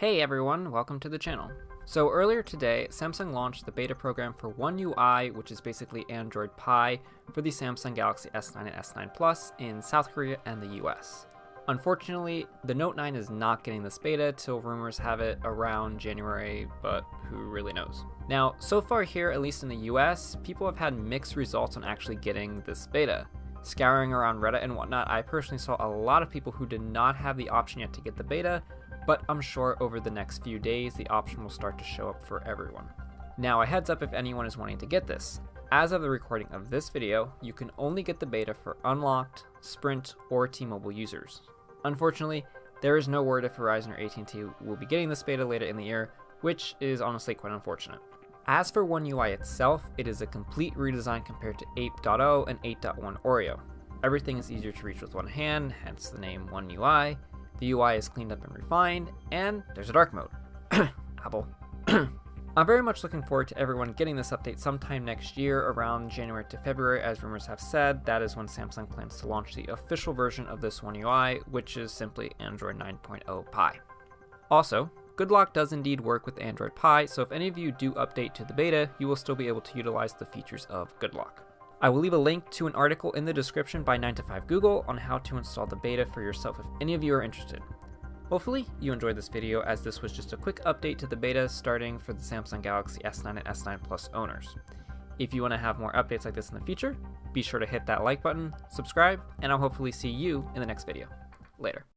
Hey everyone, welcome to the channel. So earlier today, Samsung launched the beta program for One UI, which is basically Android Pie, for the Samsung Galaxy S9 and S9 Plus in South Korea and the US. Unfortunately, the Note 9 is not getting this beta till rumors have it around January, but who really knows. Now, so far here, at least in the US, people have had mixed results on actually getting this beta. Scouring around Reddit and whatnot, I personally saw a lot of people who did not have the option yet to get the beta, but I'm sure over the next few days the option will start to show up for everyone. Now a heads up if anyone is wanting to get this. As of the recording of this video, you can only get the beta for unlocked, Sprint, or T-Mobile users. Unfortunately, there is no word if Verizon or AT&T will be getting this beta later in the year, which is honestly quite unfortunate. As for One UI itself, it is a complete redesign compared to 8.0 and 8.1 Oreo. Everything is easier to reach with one hand, hence the name One UI. The UI is cleaned up and refined, and there's a dark mode. Apple. I'm very much looking forward to everyone getting this update sometime next year, around January to February, as rumors have said. That is when Samsung plans to launch the official version of this One UI, which is simply Android 9.0 Pie. Also, Good Lock does indeed work with Android Pie, so if any of you do update to the beta, you will still be able to utilize the features of Good Lock. I will leave a link to an article in the description by 9to5Google on how to install the beta for yourself if any of you are interested. Hopefully you enjoyed this video, as this was just a quick update to the beta starting for the Samsung Galaxy S9 and S9 Plus owners. If you want to have more updates like this in the future, be sure to hit that like button, subscribe, and I'll hopefully see you in the next video. Later.